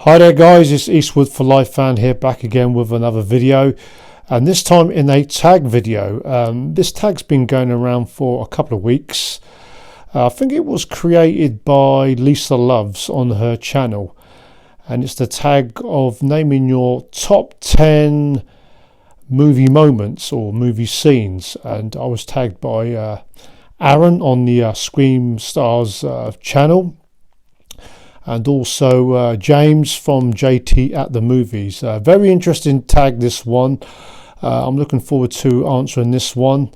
Hi there guys, it's Eastwood for Life Fan here, back again with another video, and this time in a tag video. This tag's been going around for a couple of weeks. I think it was created by Lisa Loves on her channel, and it's the tag of naming your top 10 movie moments or movie scenes, and I was tagged by Aaron on the Scream Stars channel, and also James from JT at the Movies. Very interesting tag, this one. I'm looking forward to answering this one,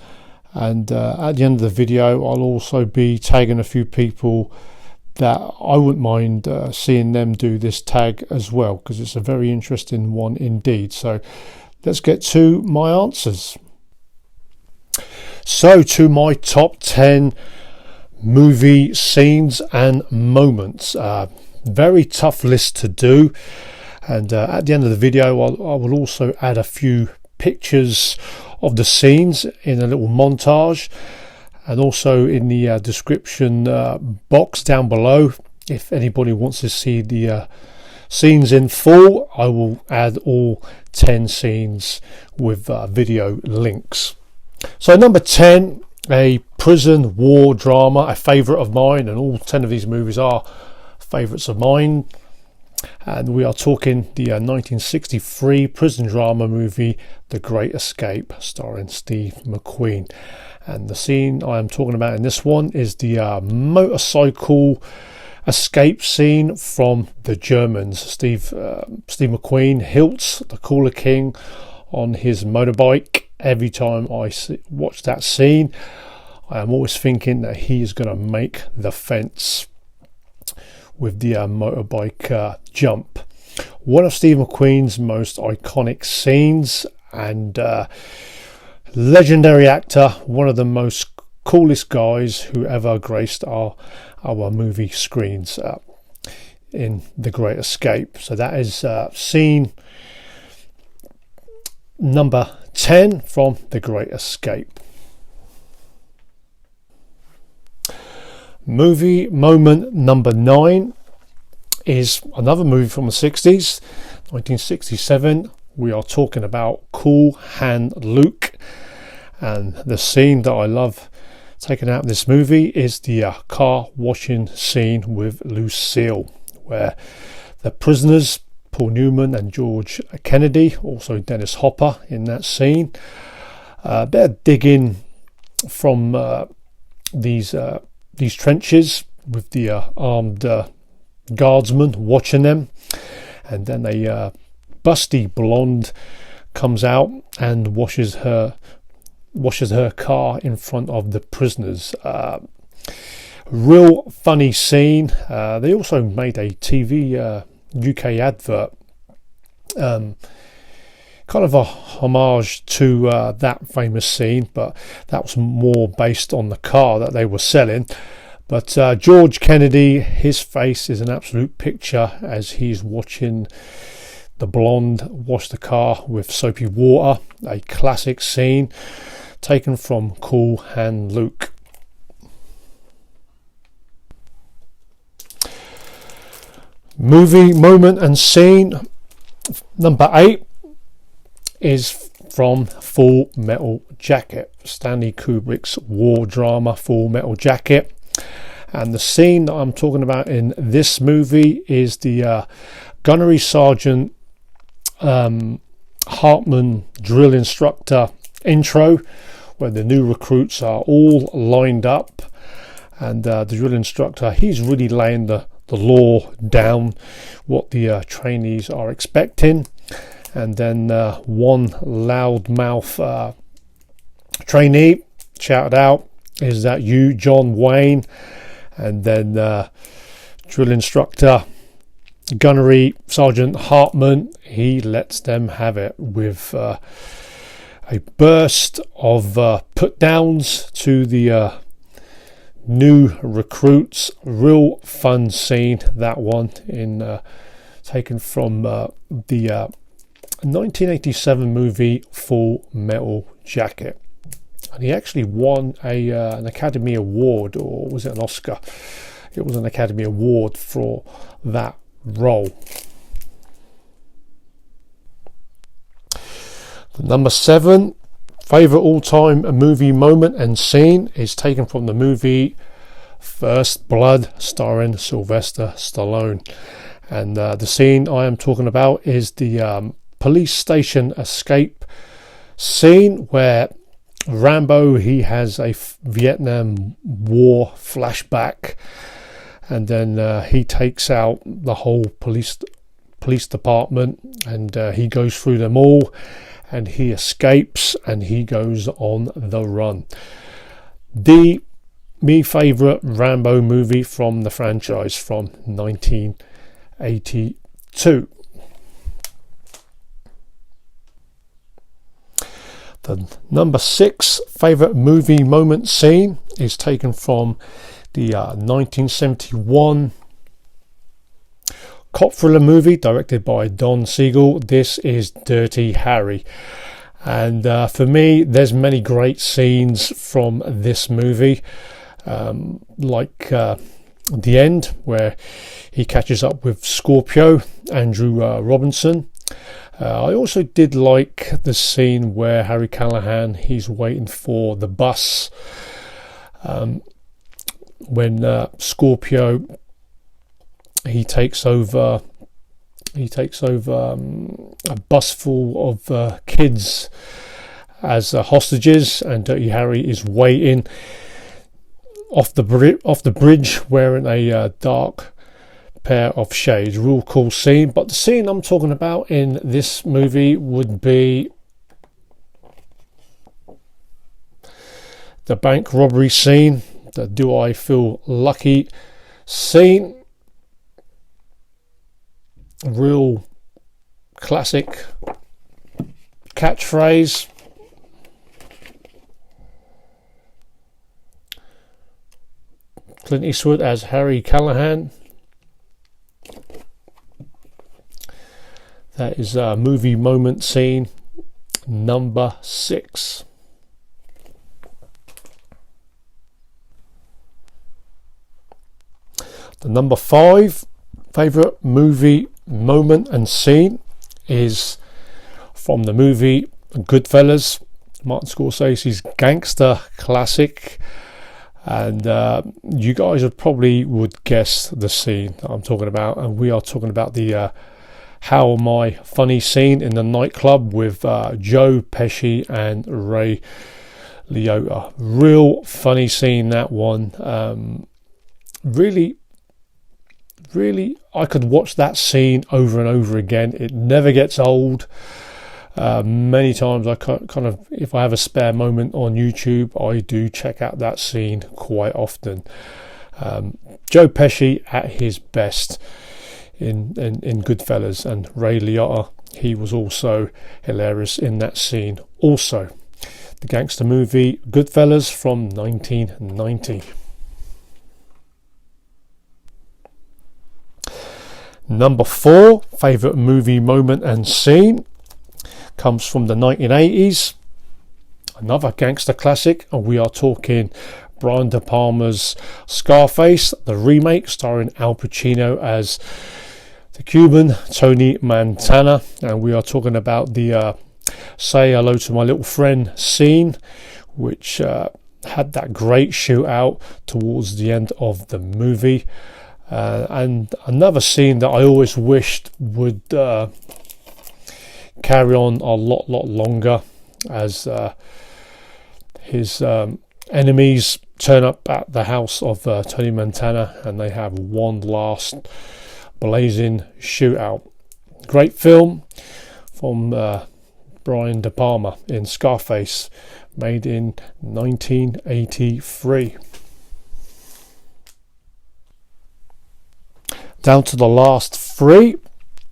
and at the end of the video I'll also be tagging a few people that I wouldn't mind seeing them do this tag as well, because it's a very interesting one indeed. So let's get to my answers. So to my top 10 movie scenes and moments. Very tough list to do, and at the end of the video I will also add a few pictures of the scenes in a little montage, and also in the description box down below, if anybody wants to see the scenes in full, I will add all 10 scenes with video links. So number 10, a prison war drama, a favourite of mine, and all 10 of these movies are favourites of mine, and we are talking the 1963 prison drama movie The Great Escape, starring Steve McQueen. And the scene I am talking about in this one is the motorcycle escape scene from the Germans. Steve McQueen hilts the Cooler King on his motorbike. Every time I watch that scene, I am always thinking that he is going to make the fence with the motorbike jump. One of Steve McQueen's most iconic scenes, and legendary actor, one of the most coolest guys who ever graced our movie screens in The Great Escape. So that is scene number 10 from The Great Escape. Movie moment number 9 is another movie from the 60s, 1967. We are talking about Cool Hand Luke, and the scene that I love taken out of this movie is the car washing scene with Lucille, where the prisoners, Paul Newman and George Kennedy, also Dennis Hopper in that scene, they're digging from these trenches with the armed guardsmen watching them, and then a busty blonde comes out and washes her car in front of the prisoners. Real funny scene. They also made a TV UK advert, kind of a homage to that famous scene, but that was more based on the car that they were selling. But George Kennedy, his face is an absolute picture as he's watching the blonde wash the car with soapy water. A classic scene taken from Cool Hand Luke. Movie moment and scene number 8 is from Full Metal Jacket, Stanley Kubrick's war drama Full Metal Jacket. And the scene that I'm talking about in this movie is the gunnery sergeant Hartman drill instructor intro, where the new recruits are all lined up, and the drill instructor, he's really laying the law down, what the trainees are expecting. And then one loudmouth trainee shouted out, "Is that you, John Wayne?" And then drill instructor gunnery sergeant Hartman, he lets them have it with a burst of put downs to the new recruits. Real fun scene, that one, in taken from the 1987 movie Full Metal Jacket. And he actually won an Academy Award, or was it an Oscar? It was an Academy Award for that role. The number 7 favourite all-time movie moment and scene is taken from the movie First Blood, starring Sylvester Stallone. And the scene I am talking about is the police station escape scene where Rambo, he has a Vietnam War flashback, and then he takes out the whole police department, and he goes through them all, and he escapes and he goes on the run. Me favourite Rambo movie from the franchise from 1982. The number 6 favourite movie moment scene is taken from the 1971 cop thriller movie directed by Don Siegel. This is Dirty Harry. And for me, there's many great scenes from this movie, like the end where he catches up with Scorpio, Andrew Robinson. I also did like the scene where Harry Callahan, he's waiting for the bus when Scorpio, he takes over a bus full of kids as hostages, and Dirty Harry is waiting off the bridge wearing a dark pair of shades. Real cool scene. But the scene I'm talking about in this movie would be the bank robbery scene, the Do I Feel Lucky scene. Real classic catchphrase. Clint Eastwood as Harry Callahan. That is a movie moment scene number 6. The number 5 favourite movie moment and scene is from the movie Goodfellas, Martin Scorsese's gangster classic. And you guys would guess the scene that I'm talking about, and we are talking about the How Am I Funny scene in the nightclub with Joe Pesci and Ray Liotta. Real funny scene, that one. Really, I could watch that scene over and over again. It never gets old. Many times I kind of, if I have a spare moment on YouTube, I do check out that scene quite often. Joe Pesci at his best in Goodfellas, and Ray Liotta, he was also hilarious in that scene. Also, the gangster movie Goodfellas from 1990. Number 4 favourite movie moment and scene comes from the 1980s, another gangster classic, and we are talking Brian De Palma's Scarface, the remake, starring Al Pacino as the Cuban Tony Montana. And we are talking about the Say Hello to My Little Friend scene, which had that great shootout towards the end of the movie. And another scene that I always wished would carry on a lot longer, as his enemies turn up at the house of Tony Montana, and they have one last blazing shootout. Great film from Brian De Palma in Scarface, made in 1983. Down to the last 3,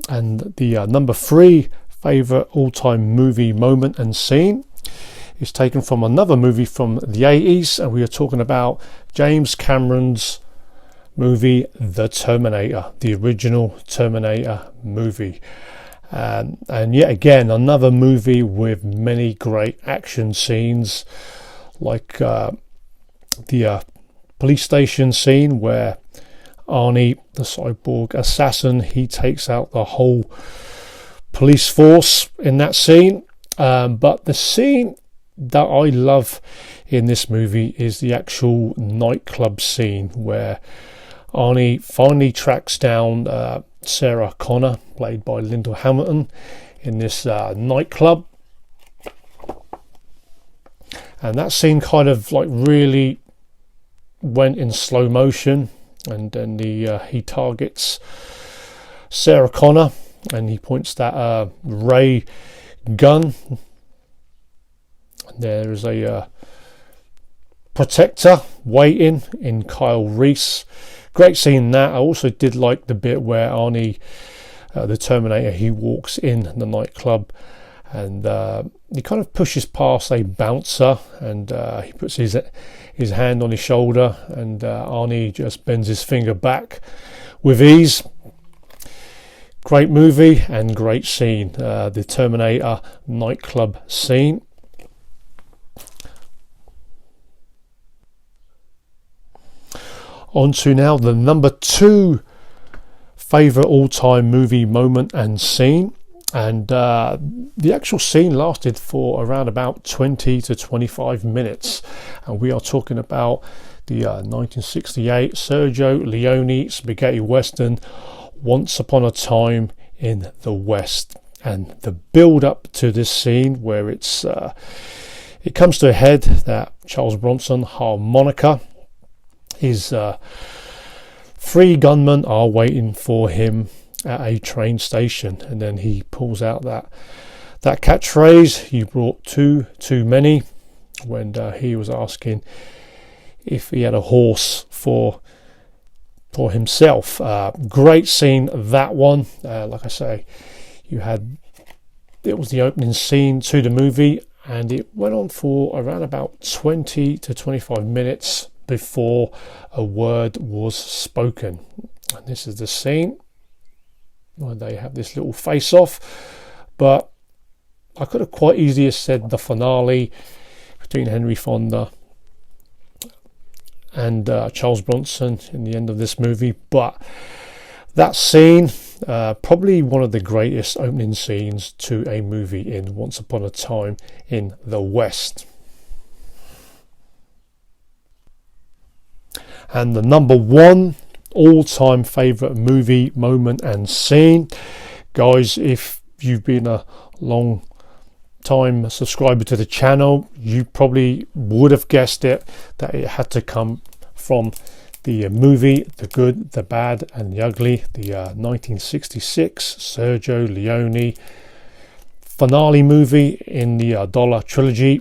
and the number 3 favourite all-time movie moment and scene is taken from another movie from the 80s, and we are talking about James Cameron's movie The Terminator, the original Terminator movie. And yet again, another movie with many great action scenes, like the police station scene where Arnie, the cyborg assassin, he takes out the whole police force in that scene. But the scene that I love in this movie is the actual nightclub scene where Arnie finally tracks down Sarah Connor, played by Linda Hamilton, in this nightclub. And that scene kind of like really went in slow motion, and then he targets Sarah Connor and he points that ray gun. There is a protector waiting in Kyle Reese. Great scene that. I also did like the bit where Arnie, the Terminator, he walks in the nightclub and he kind of pushes past a bouncer and he puts his hand on his shoulder, and Arnie just bends his finger back with ease. Great movie and great scene, the Terminator nightclub scene. On to now the number 2 favourite all-time movie moment and scene. And the actual scene lasted for around about 20 to 25 minutes. And we are talking about the 1968 Sergio Leone spaghetti western, Once Upon a Time in the West. And the build-up to this scene where it comes to a head that Charles Bronson harmonica. His 3 gunmen are waiting for him at a train station, and then he pulls out that catchphrase, "You brought two too many," when he was asking if he had a horse for himself. Great scene, that one. Like I say, it was the opening scene to the movie, and it went on for around about 20 to 25 minutes before a word was spoken. And this is the scene where they have this little face off, but I could have quite easily said the finale between Henry Fonda and Charles Bronson in the end of this movie. But that scene, probably one of the greatest opening scenes to a movie in Once Upon a Time in the West. And the number 1 all-time favourite movie moment and scene, guys, if you've been a long time subscriber to the channel, you probably would have guessed it, that it had to come from the movie The Good, the Bad and the Ugly, the 1966 Sergio Leone finale movie in the Dollar Trilogy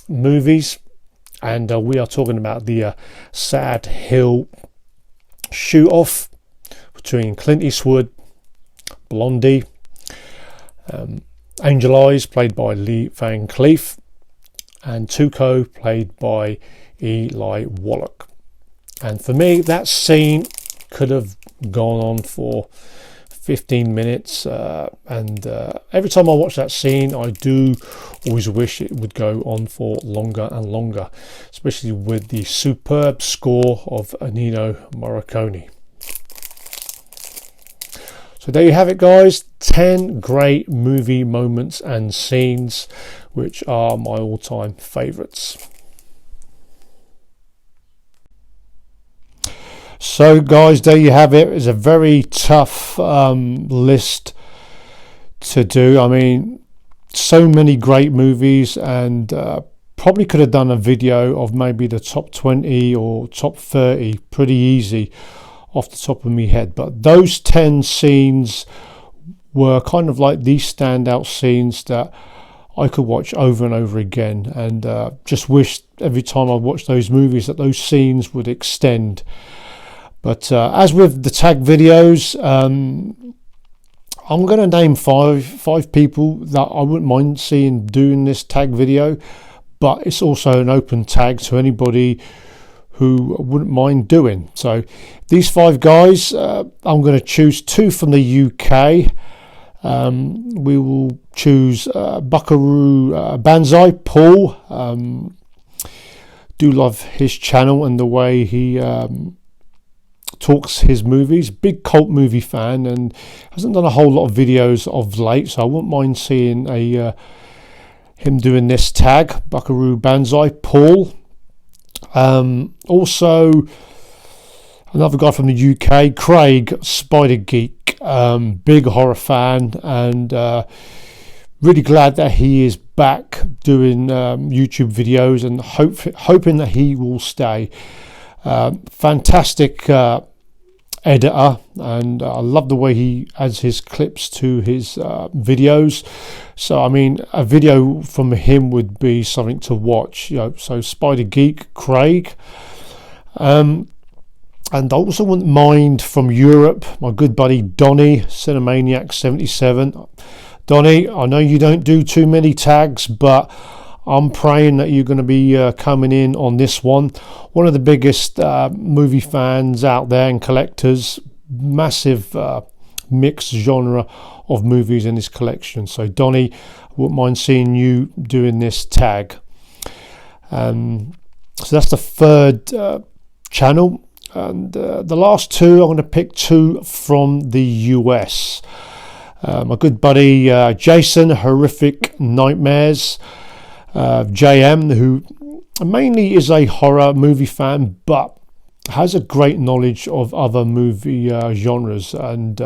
movies. And we are talking about the Sad Hill shoot-off between Clint Eastwood, Blondie, Angel Eyes, played by Lee Van Cleef, and Tuco, played by Eli Wallach. And for me, that scene could have gone on for 15 minutes, and every time I watch that scene, I do always wish it would go on for longer and longer, especially with the superb score of Ennio Morricone. So there you have it, guys. 10 great movie moments and scenes which are my all-time favourites. So guys, there you have it. It's a very tough list to do. I mean, so many great movies, and probably could have done a video of maybe the top 20 or top 30 pretty easy off the top of my head. But those 10 scenes were kind of like these standout scenes that I could watch over and over again, and just wish every time I watch those movies that those scenes would extend. But as with the tag videos, I'm going to name five people that I wouldn't mind seeing doing this tag video, but it's also an open tag to anybody who wouldn't mind doing. So these 5 guys, I'm going to choose 2 from the UK. We will choose Buckaroo Banzai, Paul. Do love his channel and the way he talks his movies. Big cult movie fan, and hasn't done a whole lot of videos of late, so I wouldn't mind seeing a him doing this tag, Buckaroo Banzai, Paul. Also, another guy from the UK, Craig, Spider Geek, big horror fan, and really glad that he is back doing YouTube videos, and hoping that he will stay. Fantastic editor, and I love the way he adds his clips to his videos. So I mean, a video from him would be something to watch, you know. So Spider Geek, Craig. And I also wouldn't mind from Europe, my good buddy Donny, Cinemaniac 77. Donny, I know you don't do too many tags, but I'm praying that you're going to be coming in on this one. One of the biggest movie fans out there and collectors, massive mixed genre of movies in his collection. So Donny, I wouldn't mind seeing you doing this tag. So that's the third channel. And the last two, I'm going to pick two from the US. My good buddy Jason, Horrific Nightmares. JM, who mainly is a horror movie fan, but has a great knowledge of other movie genres, and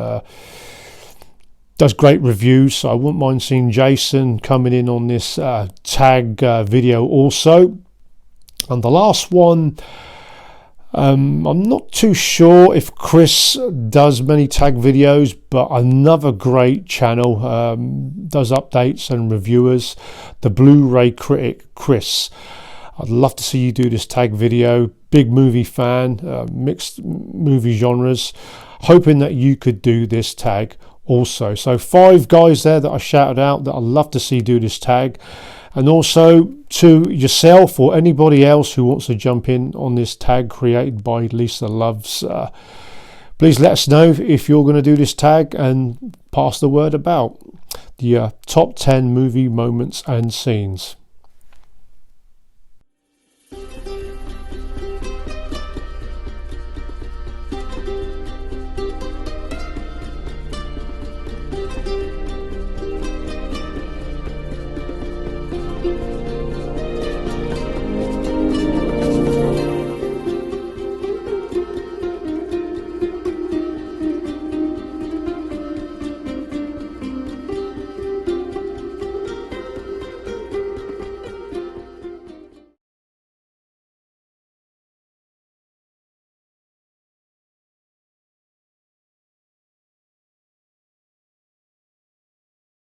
does great reviews. So I wouldn't mind seeing Jason coming in on this tag video also. And the last one, I'm not too sure if Chris does many tag videos, but another great channel, does updates and reviewers, the Blu-ray critic Chris. I'd love to see you do this tag video. Big movie fan, mixed movie genres, hoping that you could do this tag also. So 5 guys there that I shouted out that I'd love to see do this tag. And also to yourself or anybody else who wants to jump in on this tag created by Lisa Loves, please let us know if you're going to do this tag, and pass the word about the top 10 movie moments and scenes.